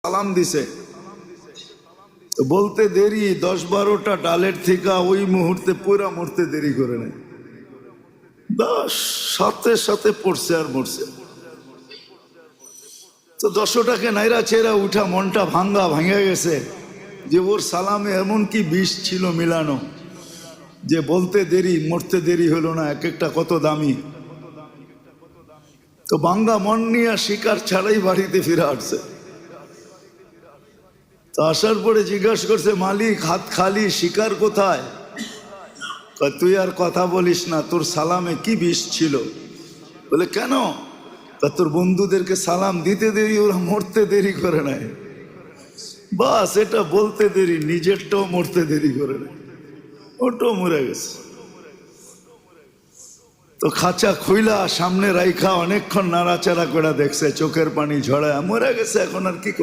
সালাম দিছে, বলতে দেরি 10-12টা ডালের থেকে ওই মুহূর্তে পুরা মরতে দেরি করে নেয়। সাথে সাথে পড়ছে আর মরছে। তো 10টাকে নাইরা চেরা উঠা মনটা ভাঙা গেছে যে ওর সালামে এমন কি বিষ ছিল মিলানো যে বলতে দেরি মরতে দেরি হলো না। এক একটা কত দামি। তো ভাঙ্গা মন নিয়ে শিকার ছাড়াই বাড়িতে ফিরে আসছে। তো আসার পরে জিজ্ঞাসা করছে, মালিক হাত খালি, শিকার কোথায়? তুই আর কথা বলিস না, তোর সালামে কি বিষ ছিল? বলে কেন? তোর বন্ধুদেরকে সালাম দিতে দেরি, ওরা মরতে দেরি করে নাই। বাস এটা বলতে দেরি, নিজেরটাও মরতে দেরি করে নাই, ওটাও মরে গেছে। তো খাঁচা খুইলা সামনে রাইখা অনেকক্ষণ নাড়াচাড়া করে দেখছে, চোখের পানি ঝরায়, মরে গেছে। এখন আর কি করে?